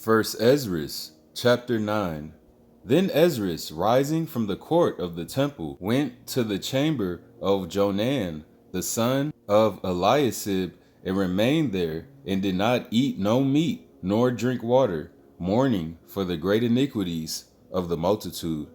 First Esdras, chapter 9. Then Esdras, rising from the court of the temple, went to the chamber of Jonan, the son of Eliasib, and remained there, and did not eat no meat, nor drink water, mourning for the great iniquities of the multitude.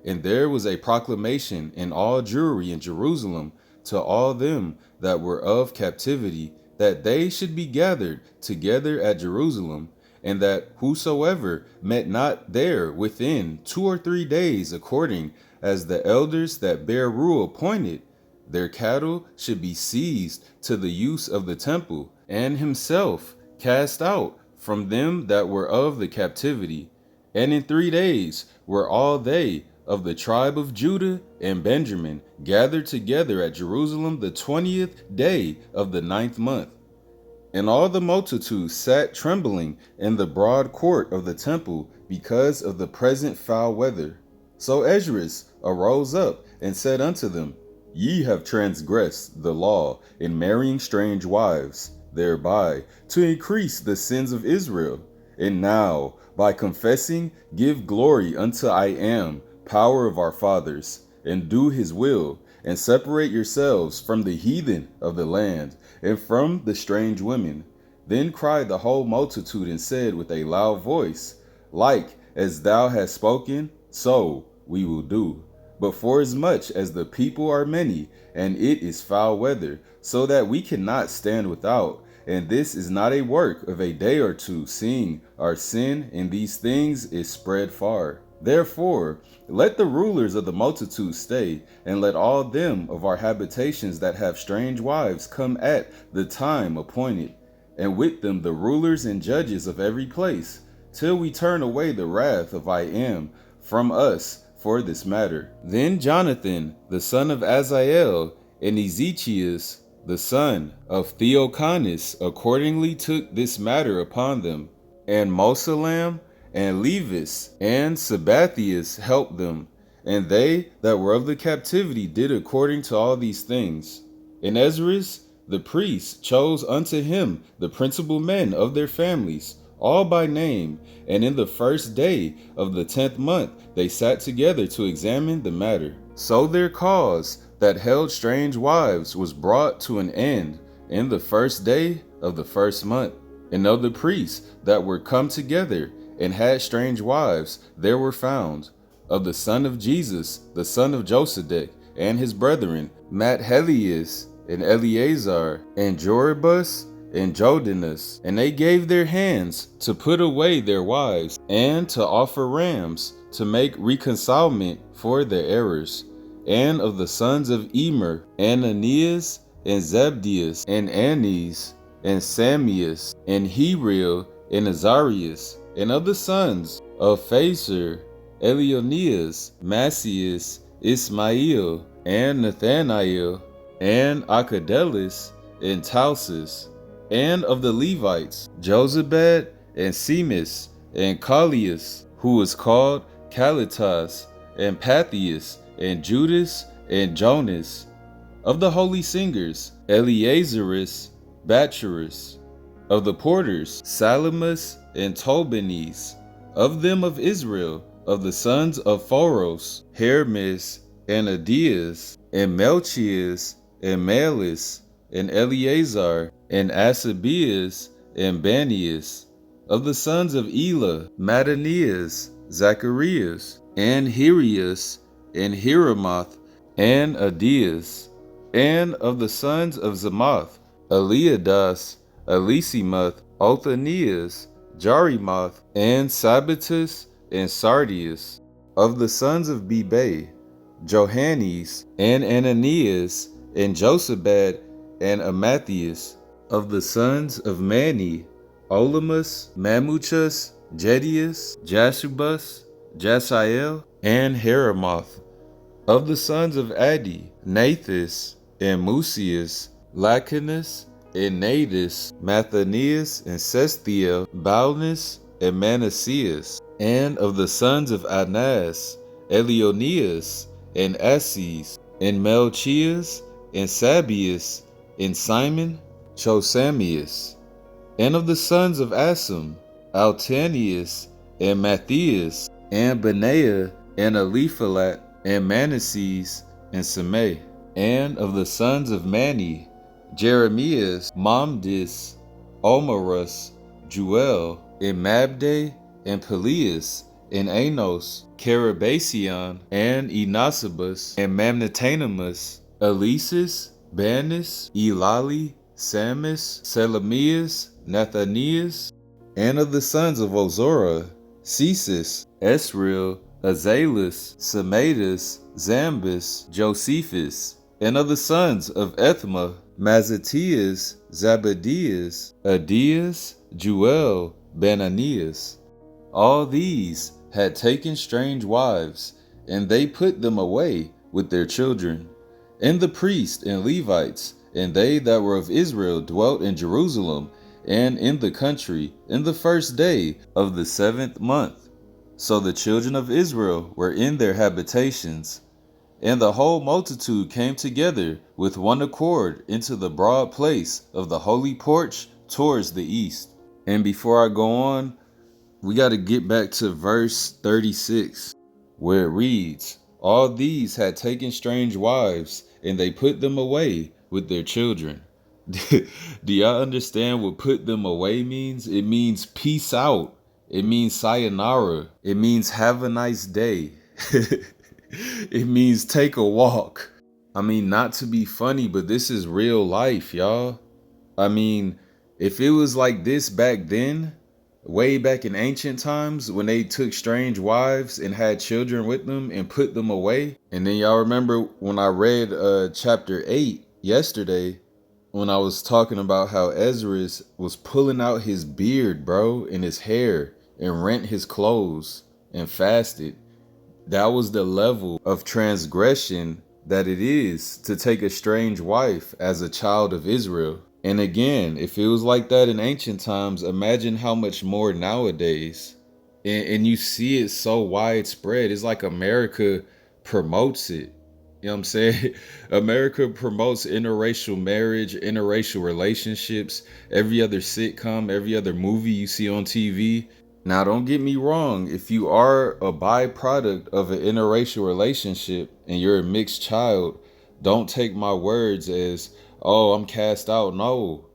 And there was a proclamation in all Jewry in Jerusalem to all them that were of captivity, that they should be gathered together at Jerusalem, and that whosoever met not there within 2 or 3 days, according as the elders that bear rule appointed, their cattle should be seized to the use of the temple, and himself cast out from them that were of the captivity. And in 3 days were all they of the tribe of Judah and Benjamin gathered together at Jerusalem the 20th day of the 9th month. And all the multitude sat trembling in the broad court of the temple because of the present foul weather. So Esdras arose up and said unto them, Ye have transgressed the law in marrying strange wives, thereby to increase the sins of Israel. And now, by confessing, give glory unto I am, power of our fathers, and do his will, and separate yourselves from the heathen of the land, and from the strange women. Then cried the whole multitude, and said with a loud voice, Like as thou hast spoken, so we will do. But forasmuch as the people are many, and it is foul weather, so that we cannot stand without, and this is not a work of a day or two, seeing our sin in these things is spread far. Therefore, let the rulers of the multitude stay, and let all them of our habitations that have strange wives come at the time appointed, and with them the rulers and judges of every place, till we turn away the wrath of I am from us for this matter. Then Jonathan, the son of Azael, and Ezechias, the son of Theochanis, accordingly took this matter upon them, and Mosalam, and Levis, and Sabathias helped them, and they that were of the captivity did according to all these things. And Esdras the priest chose unto him the principal men of their families, all by name, and in the first day of the 10th month they sat together to examine the matter. So their cause that held strange wives was brought to an end in the first day of the first month. And of the priests that were come together and had strange wives, there were found, of the son of Jesus, the son of Josedek, and his brethren, Mathelius, and Eleazar, and Joribus, and Jodinus. And they gave their hands to put away their wives, and to offer rams, to make reconcilement for their errors. And of the sons of Emer, Ananias, and Zabdias, and Anis, and Samius, and Heril, and Azarias. And of the sons of Phaser, Elionias, Macias, Ismael, and Nathanael, and Acadelis, and Tausus. And of the Levites, Josabad, and Semis, and Callias, who was called Calitas, and Pathias, and Judas, and Jonas. Of the holy singers, Eleazaris, Bacharus. Of the porters, Salamus, and Tobinis. Of them of Israel, of the sons of Phoros, Hermes, and Adias, and Melchias, and Malis, and Eleazar, and Asabias, and Banias. Of the sons of Elah, Mattanias, Zacharias, and Hirias, and Hiramoth, and Adias. And of the sons of Zamoth, Eliadas, Elisimuth, Othanias, Jarimoth, and Sabatus, and Sardius. Of the sons of Bebe, Johannes, and Ananias, and Josabad, and Amathias. Of the sons of Mani, Olamus, Mamuchus, Jedius, Jashubus, Jashael, and Heramoth. Of the sons of Adi, Nathus, and Musius, Lacanus, and Nadus, Mathanias, and Sesthiel, Baalnus, and Manassas. And of the sons of Anas, Elionias, and Asses, and Melchias, and Sabius, and Simon, Chosamius. And of the sons of Asam, Altanius, and Matthias, and Benaiah, and Eliphalet, and Manasseh, and Semei. And of the sons of Mani, Jeremias, Mamdis, Omarus, Juel, and Mabde, and Peleus, and Anos, Carabasion, and Enosibus, and Mamnetanamus, Elisis, Banis, Elali, Samus, Selemias, Nathanias. And of the sons of Ozora, Cesis, Esril, Azalus, Semadas, Zambus, Josephus. And of the sons of Ethma, Mazatias, Zabadias, Adias, Juel, Bananias. All these had taken strange wives, and they put them away with their children. And the priests and Levites, and they that were of Israel, dwelt in Jerusalem, and in the country, in the first day of the 7th month. So the children of Israel were in their habitations. And the whole multitude came together with one accord into the broad place of the holy porch towards the east. And before I go on, we got to get back to verse 36, where it reads, all these had taken strange wives, and they put them away with their children. Do y'all understand what put them away means? It means peace out. It means sayonara. It means have a nice day. It means take a walk. I mean, not to be funny, but this is real life, y'all. I mean, if it was like this back then, way back in ancient times when they took strange wives and had children with them and put them away. And then y'all remember when I read chapter 8 yesterday, when I was talking about how Esdras was pulling out his beard, bro, and his hair, and rent his clothes and fasted. That was the level of transgression that it is to take a strange wife as a child of Israel. And again, if it was like that in ancient times, imagine how much more nowadays. And you see it so widespread. It's like America promotes it. You know what I'm saying? America promotes interracial marriage, interracial relationships, every other sitcom, every other movie you see on TV. Now, don't get me wrong. If you are a byproduct of an interracial relationship and you're a mixed child, don't take my words as, oh, I'm cast out. No,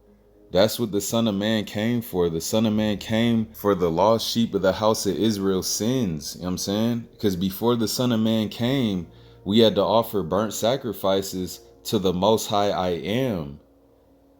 that's what the Son of Man came for. The Son of Man came for the lost sheep of the house of Israel's sins. You know what I'm saying? Because before the Son of Man came, we had to offer burnt sacrifices to the Most High I Am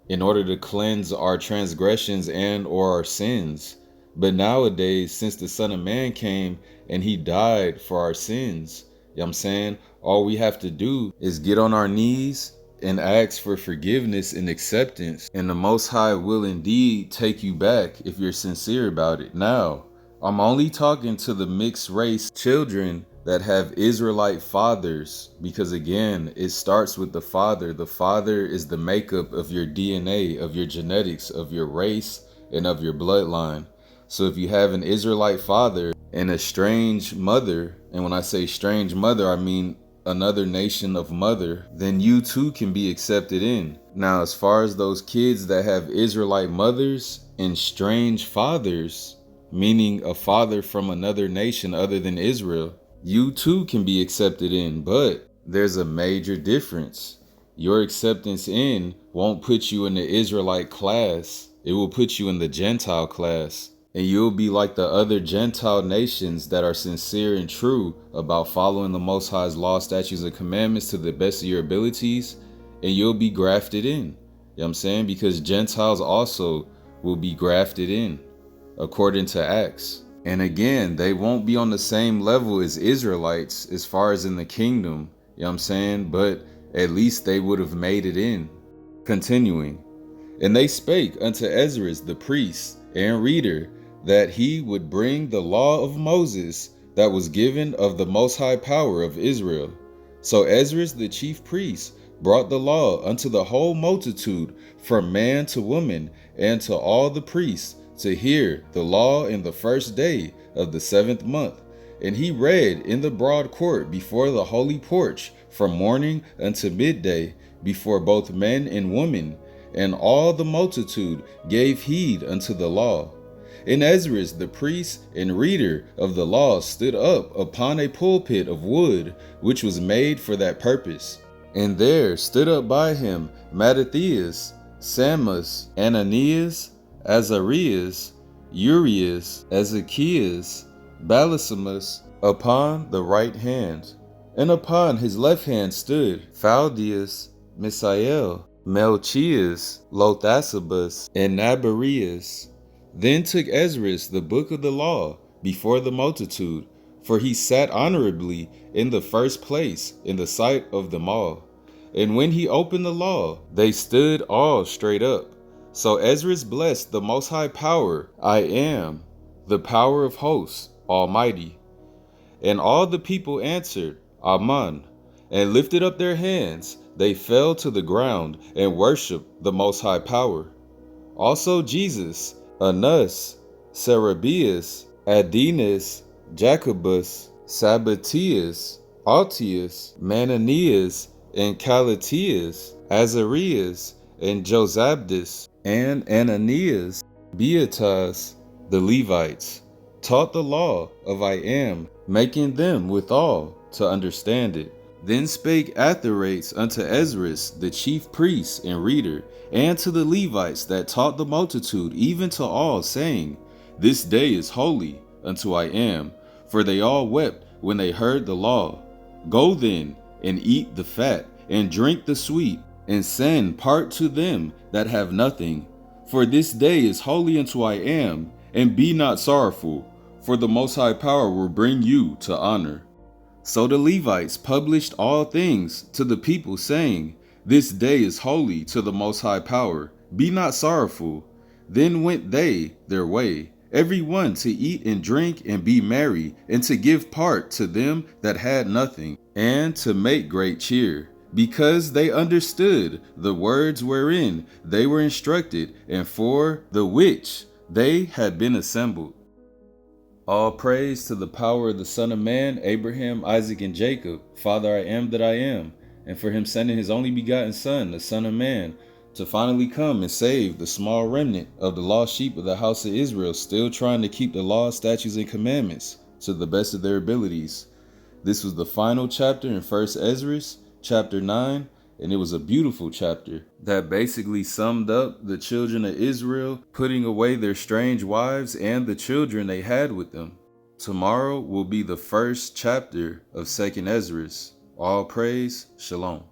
in order to cleanse our transgressions and or our sins. But nowadays, since the Son of Man came and he died for our sins, you know what I'm saying? All we have to do is get on our knees and ask for forgiveness and acceptance. And the Most High will indeed take you back if you're sincere about it. Now, I'm only talking to the mixed race children that have Israelite fathers, because again, it starts with the father. The father is the makeup of your DNA, of your genetics, of your race, and of your bloodline. So if you have an Israelite father and a strange mother, and when I say strange mother, I mean another nation of mother, then you too can be accepted in. Now, as far as those kids that have Israelite mothers and strange fathers, meaning a father from another nation other than Israel, you too can be accepted in. But there's a major difference. Your acceptance in won't put you in the Israelite class. It will put you in the Gentile class. And you'll be like the other Gentile nations that are sincere and true about following the Most High's law, statutes, and commandments to the best of your abilities, and you'll be grafted in. You know what I'm saying? Because Gentiles also will be grafted in, according to Acts. And again, they won't be on the same level as Israelites as far as in the kingdom, you know what I'm saying? But at least they would have made it in. Continuing. And they spake unto Esdras the priest and reader, that he would bring the law of Moses that was given of the most high power of Israel. So Esdras the chief priest brought the law unto the whole multitude, from man to woman, and to all the priests, to hear the law in the first day of the 7th month. And he read in the broad court before the holy porch, from morning unto midday, before both men and women, and all the multitude gave heed unto the law. And Esdras the priest and reader of the law stood up upon a pulpit of wood, which was made for that purpose. And there stood up by him Mattathias, Sammus, Ananias, Azarias, Urias, Ezekias, Balisamus, upon the right hand. And upon his left hand stood Phaldius, Misael, Melchias, Lothasibus, and Nabarias. Then took Esdras the book of the law before the multitude, for he sat honorably in the first place in the sight of them all. And when he opened the law, they stood all straight up. So Esdras blessed the Most High Power, I am, the power of hosts, Almighty. And all the people answered, Amen, and lifted up their hands. They fell to the ground and worshiped the Most High Power. Also Jesus, Annas, Sarabias, Adenas, Jacobus, Sabbatius, Altius, Mananias, and Calatius, Azarias, and Josabdus, and Ananias, Beatas, the Levites, taught the law of I am, making them withal to understand it. Then spake Atharates unto Esdras the chief priest and reader, and to the Levites that taught the multitude, even to all, saying, This day is holy unto I am, for they all wept when they heard the law. Go then, and eat the fat, and drink the sweet, and send part to them that have nothing. For this day is holy unto I am, and be not sorrowful, for the Most High Power will bring you to honor. So the Levites published all things to the people, saying, This day is holy to the Most High Power, be not sorrowful. Then went they their way, every one to eat and drink and be merry, and to give part to them that had nothing, and to make great cheer, because they understood the words wherein they were instructed, and for the which they had been assembled. All praise to the power of the Son of Man, Abraham, Isaac, and Jacob, Father I am that I am, and for him sending his only begotten Son, the Son of Man, to finally come and save the small remnant of the lost sheep of the house of Israel, still trying to keep the law, statutes, and commandments to the best of their abilities. This was the final chapter in 1st Esdras, chapter 9, and it was a beautiful chapter that basically summed up the children of Israel putting away their strange wives and the children they had with them. Tomorrow will be the first chapter of 2nd Esdras. All praise, shalom.